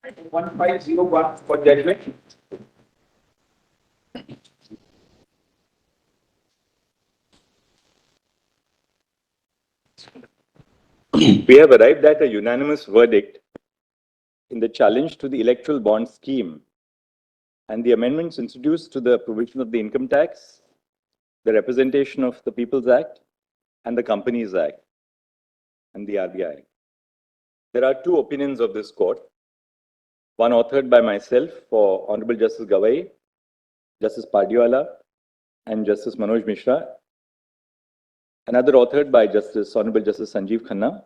1501 for judgment. We have arrived at a unanimous verdict in the challenge to the electoral bond scheme and the amendments introduced to the provision of the Income Tax, the Representation of the People's Act, and the Companies Act, and the RBI. There are two opinions of this court, one authored by myself for Honorable Justice Gawai, Justice Pardiwala, and Justice Manoj Mishra, another authored by Honorable Justice Sanjeev Khanna.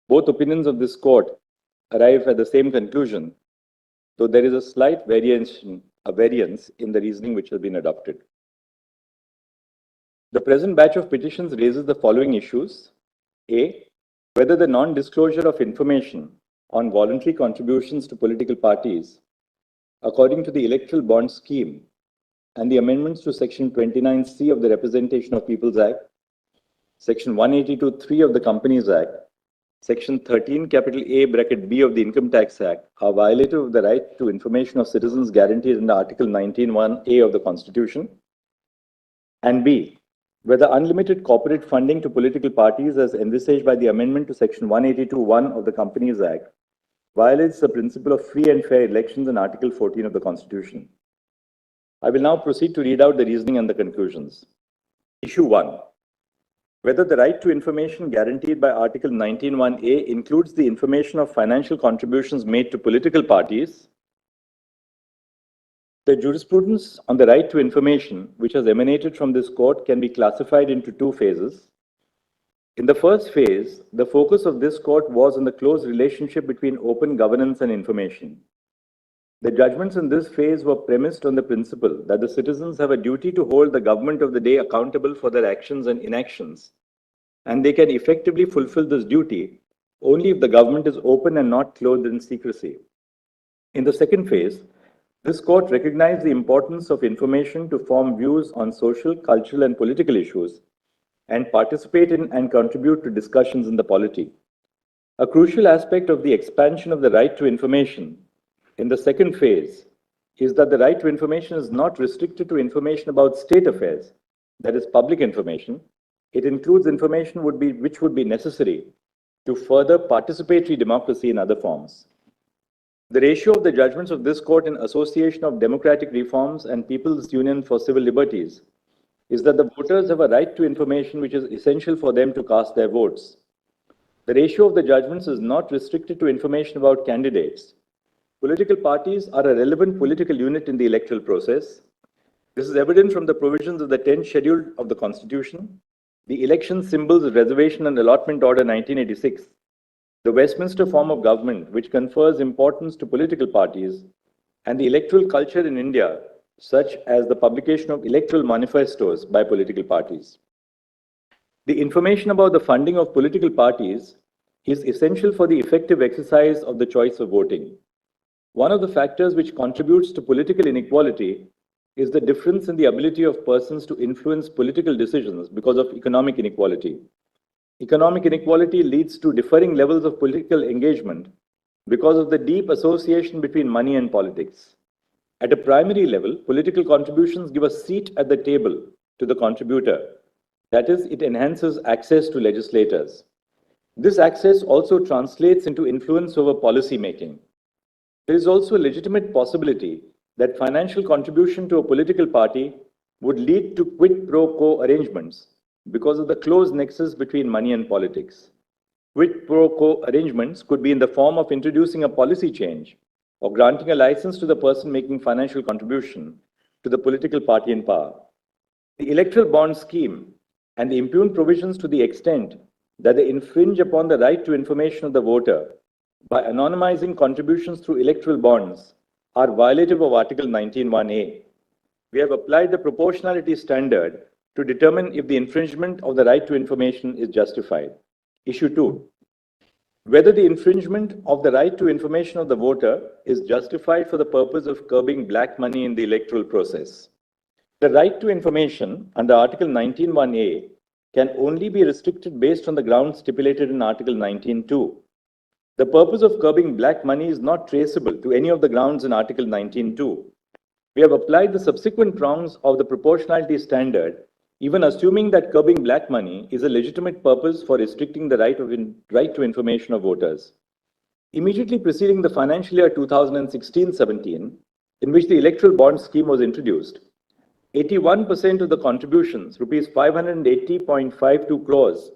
Both opinions of this court arrive at the same conclusion, though there is a slight variance in the reasoning which has been adopted. The present batch of petitions raises the following issues. A, whether the non-disclosure of information on voluntary contributions to political parties according to the electoral bond scheme and the amendments to Section 29C of the Representation of People's Act, Section 182(3) of the Companies Act, Section 13 A bracket B of the Income Tax Act are violative of the right to information of citizens guaranteed under Article 19(1)(a) of the Constitution. And B, whether unlimited corporate funding to political parties as envisaged by the amendment to Section 182(1) of the Companies Act violates the principle of free and fair elections in Article 14 of the Constitution. I will now proceed to read out the reasoning and the conclusions. Issue 1. Whether the right to information guaranteed by Article 19(1)(a) includes the information of financial contributions made to political parties. The jurisprudence on the right to information, which has emanated from this court, can be classified into two phases. In the first phase, the focus of this court was on the close relationship between open governance and information. The judgments in this phase were premised on the principle that the citizens have a duty to hold the government of the day accountable for their actions and inactions, and they can effectively fulfill this duty only if the government is open and not clothed in secrecy. In the second phase, this court recognized the importance of information to form views on social, cultural, and political issues and participate in and contribute to discussions in the polity. A crucial aspect of the expansion of the right to information in the second phase is that the right to information is not restricted to information about state affairs, that is public information. It includes information which would be necessary to further participatory democracy in other forms. The ratio of the judgments of this court in Association of Democratic Reforms and People's Union for Civil Liberties is that the voters have a right to information which is essential for them to cast their votes. The ratio of the judgments is not restricted to information about candidates. Political parties are a relevant political unit in the electoral process. This is evident from the provisions of the 10th schedule of the Constitution, the Election Symbols Reservation and Allotment Order 1986, the Westminster form of government, which confers importance to political parties, and the electoral culture in India, such as the publication of electoral manifestos by political parties. The information about the funding of political parties is essential for the effective exercise of the choice of voting. One of the factors which contributes to political inequality is the difference in the ability of persons to influence political decisions because of economic inequality. Economic inequality leads to differing levels of political engagement because of the deep association between money and politics. At a primary level, political contributions give a seat at the table to the contributor. That is, it enhances access to legislators. This access also translates into influence over policy making. There is also a legitimate possibility that financial contribution to a political party would lead to quid pro quo arrangements because of the close nexus between money and politics. Quid pro quo arrangements could be in the form of introducing a policy change or granting a license to the person making financial contribution to the political party in power. The electoral bond scheme and the impugned provisions to the extent that they infringe upon the right to information of the voter by anonymizing contributions through electoral bonds are violative of Article 19(1)(a). We have applied the proportionality standard to determine if the infringement of the right to information is justified. Issue 2. Whether the infringement of the right to information of the voter is justified for the purpose of curbing black money in the electoral process. The right to information under Article 19(1)(a) can only be restricted based on the grounds stipulated in Article 19(2). The purpose of curbing black money is not traceable to any of the grounds in Article 19.2. We have applied the subsequent prongs of the proportionality standard, even assuming that curbing black money is a legitimate purpose for restricting the right to information of voters. Immediately preceding the financial year 2016-17, in which the electoral bond scheme was introduced, 81% of the contributions, rupees 580.52 crores,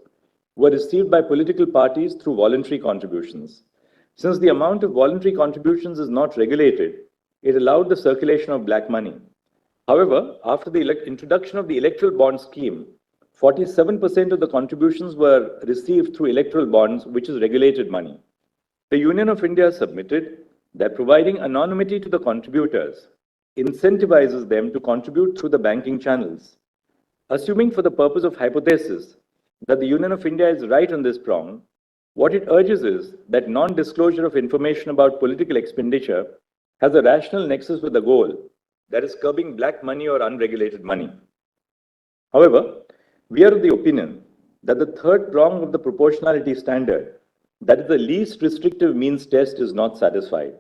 were received by political parties through voluntary contributions. Since the amount of voluntary contributions is not regulated, it allowed the circulation of black money. However, after the introduction of the electoral bond scheme, 47% of the contributions were received through electoral bonds, which is regulated money. The Union of India submitted that providing anonymity to the contributors incentivizes them to contribute through the banking channels. Assuming for the purpose of hypothesis that the Union of India is right on this prong, what it urges is that non-disclosure of information about political expenditure has a rational nexus with the goal, that is curbing black money or unregulated money. However, we are of the opinion that the third prong of the proportionality standard, that is the least restrictive means test, is not satisfied.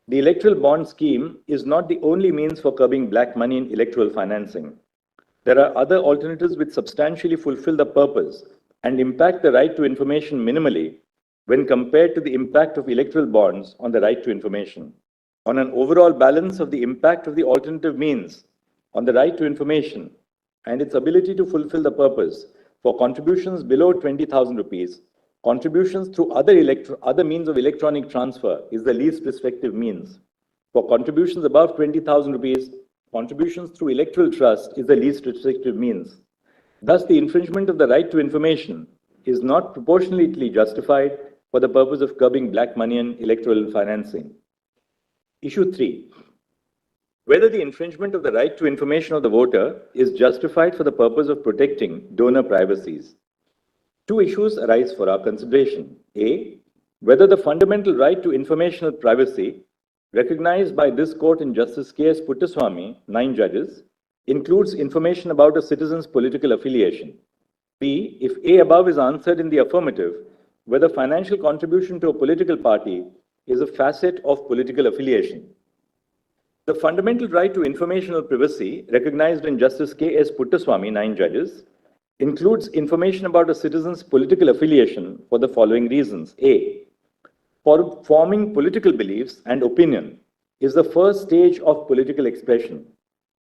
The electoral bond scheme is not the only means for curbing black money in electoral financing. There are other alternatives which substantially fulfill the purpose and impact the right to information minimally when compared to the impact of electoral bonds on the right to information. On an overall balance of the impact of the alternative means on the right to information and its ability to fulfill the purpose, for contributions below 20,000 rupees, contributions through other means of electronic transfer is the least restrictive means. For contributions above 20,000 rupees, contributions through electoral trust is the least restrictive means. Thus, the infringement of the right to information is not proportionately justified for the purpose of curbing black money and electoral financing. Issue 3. Whether the infringement of the right to information of the voter is justified for the purpose of protecting donor privacies. Two issues arise for our consideration. A, whether the fundamental right to informational privacy recognized by this court in Justice K.S. Puttaswamy, 9 judges, includes information about a citizen's political affiliation. B, if A above is answered in the affirmative, whether financial contribution to a political party is a facet of political affiliation. The fundamental right to informational privacy recognized in Justice K.S. Puttaswamy, 9 judges, includes information about a citizen's political affiliation for the following reasons. A, for forming political beliefs and opinion is the first stage of political expression.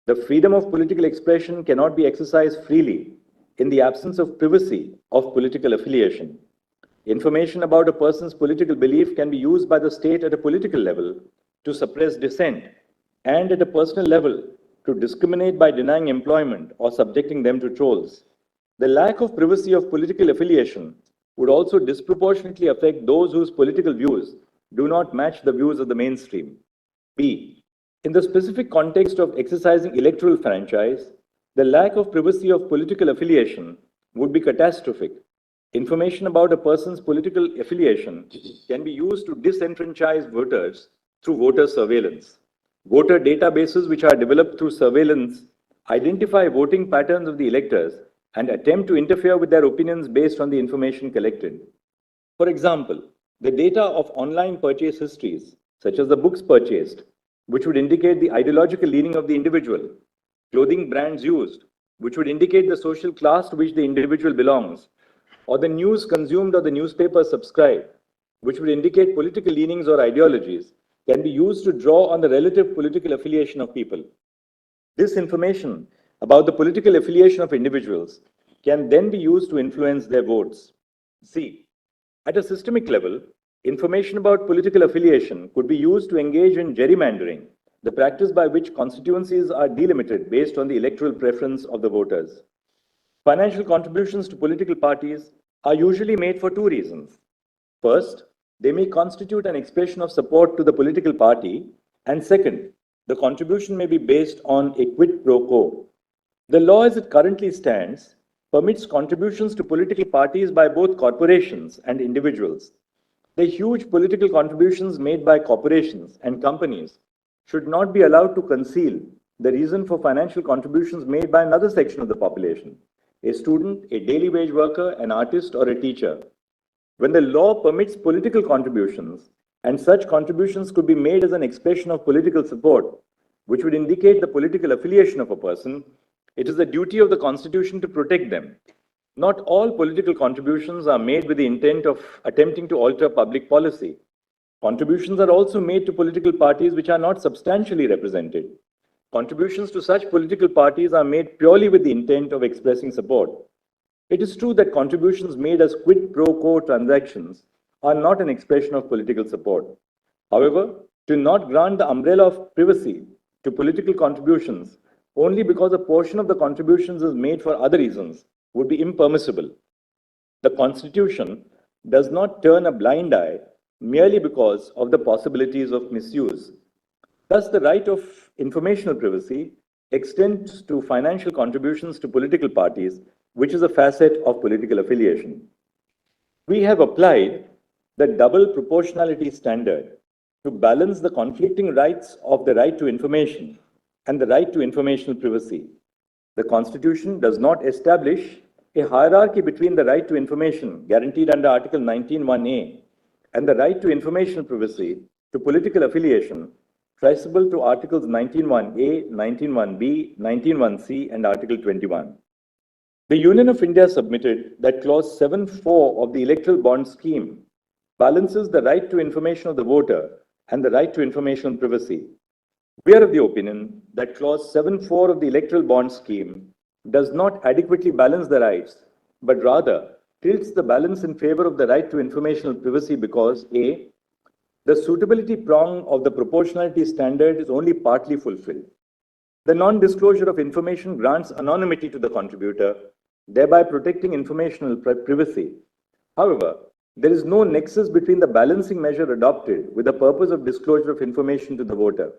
The freedom of political expression cannot be exercised freely in the absence of privacy of political affiliation. Information about a person's political belief can be used by the state at a political level to suppress dissent and at a personal level to discriminate by denying employment or subjecting them to trolls. The lack of privacy of political affiliation would also disproportionately affect those whose political views do not match the views of the mainstream. B, in the specific context of exercising electoral franchise, the lack of privacy of political affiliation would be catastrophic. Information about a person's political affiliation can be used to disenfranchise voters through voter surveillance. Voter databases which are developed through surveillance identify voting patterns of the electors and attempt to interfere with their opinions based on the information collected. For example, the data of online purchase histories, such as the books purchased, which would indicate the ideological leaning of the individual, clothing brands used, which would indicate the social class to which the individual belongs, or the news consumed or the newspaper subscribed, which would indicate political leanings or ideologies, can be used to draw on the relative political affiliation of people. This information about the political affiliation of individuals can then be used to influence their votes. C. At a systemic level, information about political affiliation could be used to engage in gerrymandering, the practice by which constituencies are delimited based on the electoral preference of the voters. Financial contributions to political parties are usually made for two reasons. First, they may constitute an expression of support to the political party, and second, the contribution may be based on a quid pro quo. The law as it currently stands permits contributions to political parties by both corporations and individuals. The huge political contributions made by corporations and companies should not be allowed to conceal the reason for financial contributions made by another section of the population, a student, a daily wage worker, an artist, or a teacher. When the law permits political contributions, and such contributions could be made as an expression of political support, which would indicate the political affiliation of a person, it is the duty of the Constitution to protect them. Not all political contributions are made with the intent of attempting to alter public policy. Contributions are also made to political parties which are not substantially represented. Contributions to such political parties are made purely with the intent of expressing support. It is true that contributions made as quid pro quo transactions are not an expression of political support. However, to not grant the umbrella of privacy to political contributions only because a portion of the contributions is made for other reasons would be impermissible. The Constitution does not turn a blind eye merely because of the possibilities of misuse. Thus, the right of informational privacy extends to financial contributions to political parties, which is a facet of political affiliation. We have applied the double proportionality standard to balance the conflicting rights of the right to information and the right to informational privacy. The Constitution does not establish a hierarchy between the right to information guaranteed under Article 19(1)(a) and the right to informational privacy to political affiliation traceable to Articles 19(1)(a), 19(1)(b), 19(1)(c), and Article 21. The Union of India submitted that Clause 7(4) of the Electoral Bond Scheme balances the right to information of the voter and the right to informational privacy. We are of the opinion that Clause 7(4) of the Electoral Bond Scheme does not adequately balance the rights, but rather tilts the balance in favor of the right to informational privacy because A, the suitability prong of the proportionality standard is only partly fulfilled. The non-disclosure of information grants anonymity to the contributor, thereby protecting informational privacy. However, there is no nexus between the balancing measure adopted with the purpose of disclosure of information to the voter.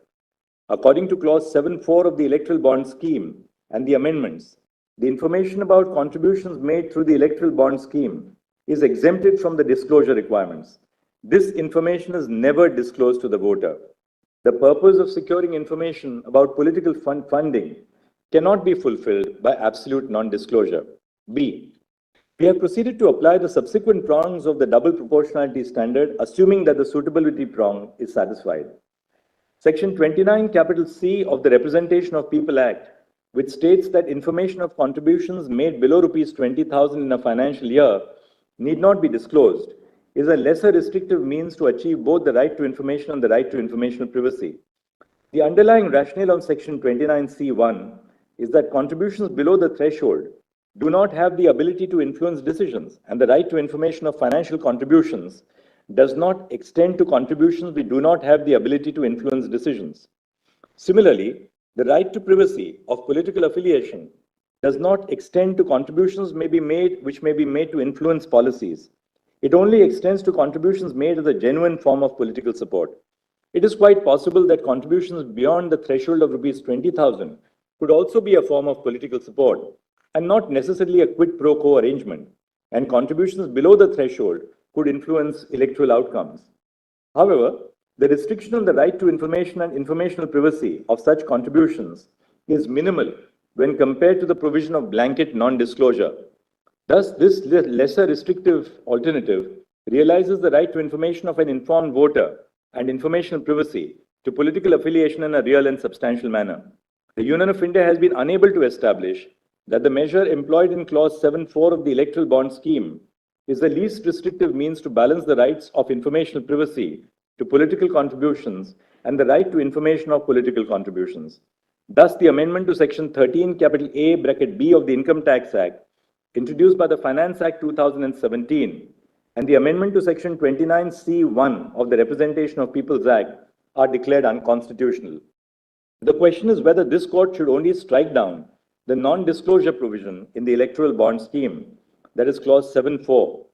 According to Clause 7(4) of the Electoral Bond Scheme and the amendments, the information about contributions made through the Electoral Bond Scheme is exempted from the disclosure requirements. This information is never disclosed to the voter. The purpose of securing information about political funding cannot be fulfilled by absolute non-disclosure. B. We have proceeded to apply the subsequent prongs of the double proportionality standard, assuming that the suitability prong is satisfied. Section 29(c) of the Representation of People Act, which states that information of contributions made below rupees 20,000 in a financial year need not be disclosed, is a lesser restrictive means to achieve both the right to information and the right to informational privacy. The underlying rationale of Section 29(c)(1) is that contributions below the threshold do not have the ability to influence decisions, and the right to information of financial contributions does not extend to contributions which do not have the ability to influence decisions. Similarly, the right to privacy of political affiliation does not extend to contributions which may be made to influence policies. It only extends to contributions made as a genuine form of political support. It is quite possible that contributions beyond the threshold of rupees 20,000 could also be a form of political support and not necessarily a quid pro quo arrangement, and contributions below the threshold could influence electoral outcomes. However, the restriction on the right to information and informational privacy of such contributions is minimal when compared to the provision of blanket non-disclosure. Thus, this lesser restrictive alternative realizes the right to information of an informed voter and informational privacy to political affiliation in a real and substantial manner. The Union of India has been unable to establish that the measure employed in Clause 7(4) of the Electoral Bond Scheme is the least restrictive means to balance the rights of informational privacy to political contributions and the right to information of political contributions. Thus, the amendment to Section 13(a)(b) of the Income Tax Act, introduced by the Finance Act 2017, and the amendment to Section 29(c)(1) of the Representation of People's Act are declared unconstitutional. The question is whether this court should only strike down the non-disclosure provision in the Electoral Bond Scheme, that is Clause 7(4).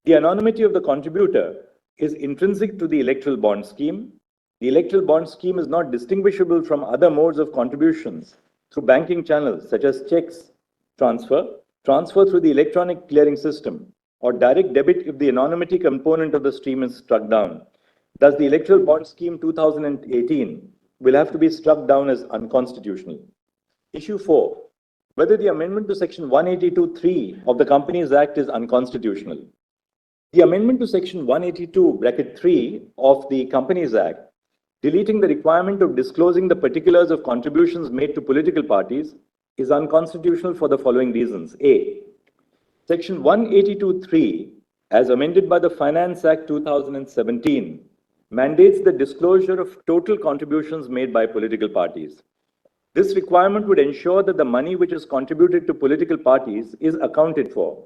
The anonymity of the contributor is intrinsic to the Electoral Bond Scheme. The Electoral Bond Scheme is not distinguishable from other modes of contributions through banking channels such as checks, transfer through the electronic clearing system, or direct debit if the anonymity component of the stream is struck down. Thus, the Electoral Bond Scheme 2018 will have to be struck down as unconstitutional. Issue 4. Whether the amendment to Section 182(3) of the Companies Act is unconstitutional. The amendment to Section 182(3) of the Companies Act, deleting the requirement of disclosing the particulars of contributions made to political parties, is unconstitutional for the following reasons. A. Section 182(3), as amended by the Finance Act 2017, mandates the disclosure of total contributions made by political parties. This requirement would ensure that the money which is contributed to political parties is accounted for.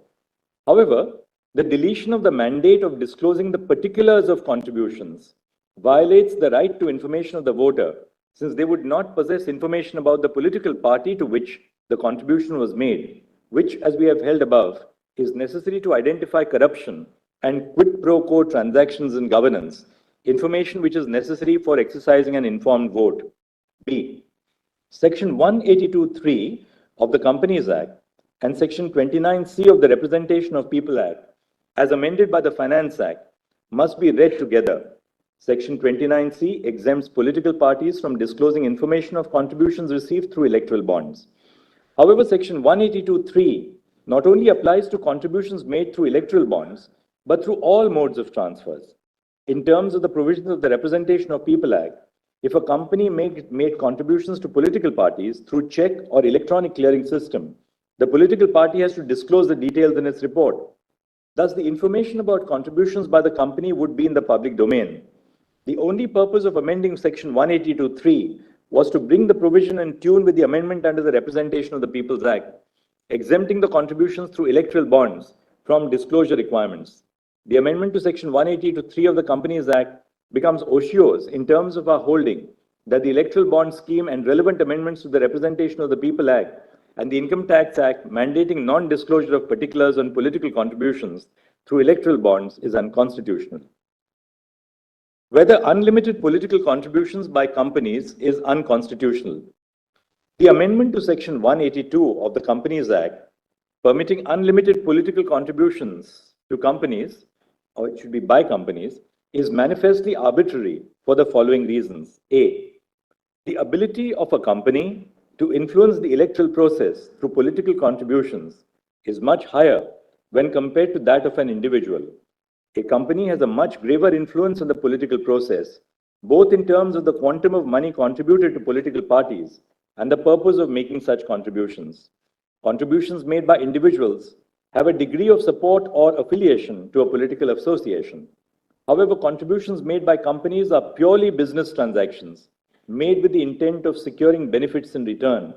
However, the deletion of the mandate of disclosing the particulars of contributions violates the right to information of the voter, since they would not possess information about the political party to which the contribution was made, which, as we have held above, is necessary to identify corruption and quid pro quo transactions in governance, information which is necessary for exercising an informed vote. B. Section 182(3) of the Companies Act and Section 29C of the Representation of People Act, as amended by the Finance Act, must be read together. Section 29C exempts political parties from disclosing information of contributions received through electoral bonds. However, Section 182(3) not only applies to contributions made through electoral bonds, but through all modes of transfers. In terms of the provisions of the Representation of People Act, if a company made contributions to political parties through check or electronic clearing system, the political party has to disclose the details in its report. Thus, the information about contributions by the company would be in the public domain. The only purpose of amending Section 182(3) was to bring the provision in tune with the amendment under the Representation of the People's Act, exempting the contributions through electoral bonds from disclosure requirements. The amendment to Section 182(3) of the Companies Act becomes otiose in terms of our holding that the electoral bond scheme and relevant amendments to the Representation of the People Act and the Income Tax Act mandating non-disclosure of particulars on political contributions through electoral bonds is unconstitutional. Whether unlimited political contributions by companies is unconstitutional. The amendment to Section 182 of the Companies Act, permitting unlimited political contributions to companies, or it should be by companies, is manifestly arbitrary for the following reasons. A. The ability of a company to influence the electoral process through political contributions is much higher when compared to that of an individual. A company has a much graver influence on the political process, both in terms of the quantum of money contributed to political parties and the purpose of making such contributions. Contributions made by individuals have a degree of support or affiliation to a political association. However, contributions made by companies are purely business transactions, made with the intent of securing benefits in return.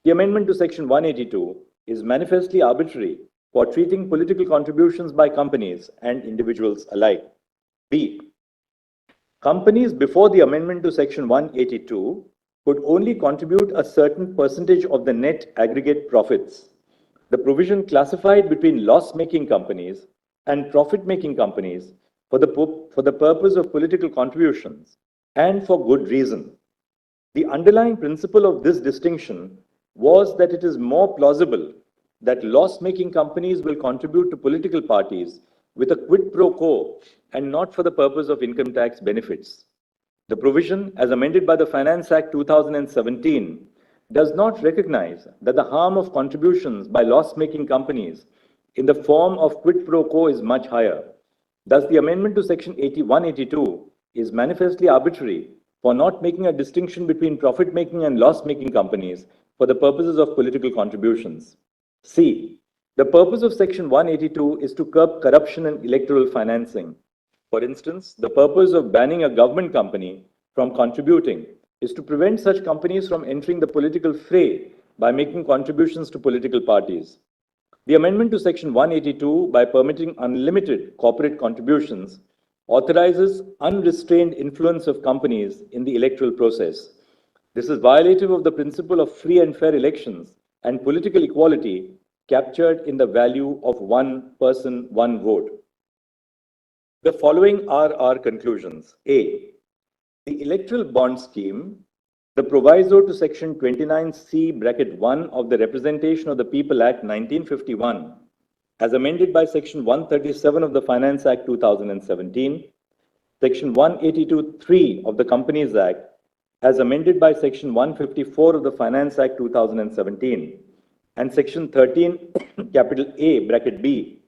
The amendment to Section 182 is manifestly arbitrary for treating political contributions by companies and individuals alike. B. Companies before the amendment to Section 182 could only contribute a certain percentage of the net aggregate profits. The provision classified between loss-making companies and profit-making companies for the purpose of political contributions, and for good reason. The underlying principle of this distinction was that it is more plausible that loss-making companies will contribute to political parties with a quid pro quo and not for the purpose of income tax benefits. The provision, as amended by the Finance Act 2017, does not recognize that the harm of contributions by loss-making companies in the form of quid pro quo is much higher. Thus, the amendment to Section 182 is manifestly arbitrary for not making a distinction between profit-making and loss-making companies for the purposes of political contributions. C. The purpose of Section 182 is to curb corruption and electoral financing. For instance, the purpose of banning a government company from contributing is to prevent such companies from entering the political fray by making contributions to political parties. The amendment to Section 182, by permitting unlimited corporate contributions, authorizes unrestrained influence of companies in the electoral process. This is violative of the principle of free and fair elections and political equality captured in the value of one person, one vote. The following are our conclusions. A. The electoral bond scheme, the proviso to Section 29C(1) of the Representation of the People Act 1951, as amended by Section 137 of the Finance Act 2017, Section 182(3) of the Companies Act, as amended by Section 154 of the Finance Act 2017, and Section 13 (B),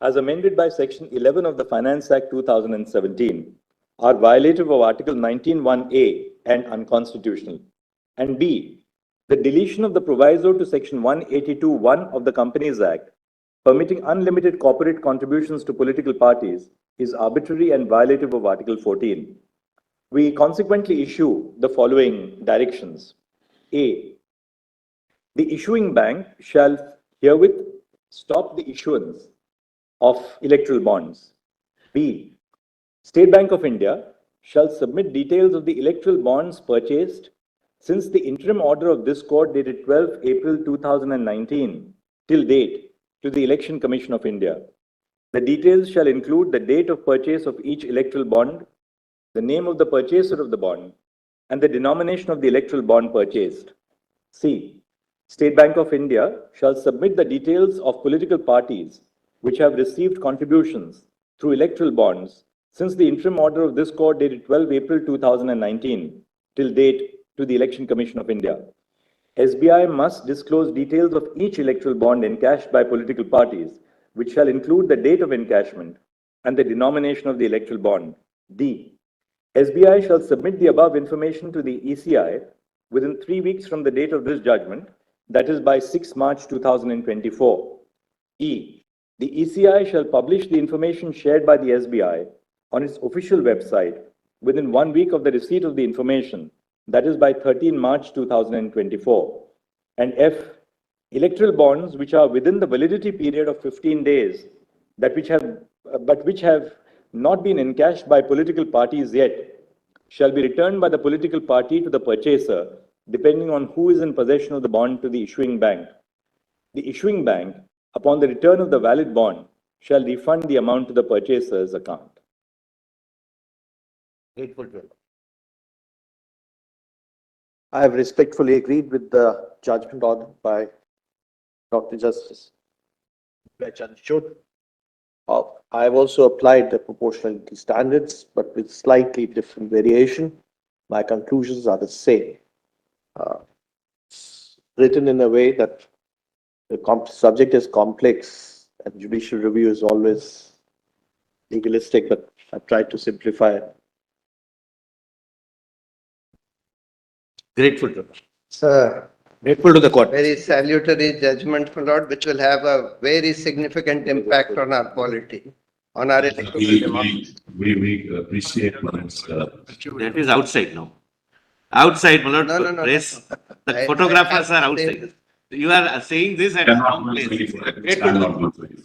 as amended by Section 11 of the Finance Act 2017, are violative of Article 19(1)(a) and unconstitutional. And B, the deletion of the proviso to Section 182(1) of the Companies Act, permitting unlimited corporate contributions to political parties, is arbitrary and violative of Article 14. We consequently issue the following directions. A, the issuing bank shall herewith stop the issuance of electoral bonds. B, State Bank of India shall submit details of the electoral bonds purchased since the interim order of this court dated 12 April 2019 till date to the Election Commission of India. The details shall include the date of purchase of each electoral bond, the name of the purchaser of the bond, and the denomination of the electoral bond purchased. C, State Bank of India shall submit the details of political parties which have received contributions through electoral bonds since the interim order of this court dated 12 April 2019 till date to the Election Commission of India. SBI must disclose details of each electoral bond encashed by political parties, which shall include the date of encashment and the denomination of the electoral bond. D, SBI shall submit the above information to the ECI within 3 weeks from the date of this judgment, that is by 6 March 2024. E, the ECI shall publish the information shared by the SBI on its official website within 1 week of the receipt of the information, that is by 13 March 2024. And F, electoral bonds which are within the validity period of 15 days, which have not been encashed by political parties yet, shall be returned by the political party to the purchaser, depending on who is in possession of the bond to the issuing bank. The issuing bank, upon the return of the valid bond, shall refund the amount to the purchaser's account. Grateful to you. I have respectfully agreed with the judgment ordered by Dr. Justice Judicial. I have also applied the proportionality standards, but with slightly different variation. My conclusions are the same. It's written in a way that the subject is complex and judicial review is always legalistic, but I've tried to simplify it. Grateful to you. Sir, Grateful to the court. very salutary judgment, my lord, which will have a very significant impact on our polity, on our electoral democracy. We appreciate Manoj's, That is outside now. Outside, my lord, No. press. The I- photographers I- are outside. You are saying this at cannot wrong place. stand Grateful to on one place.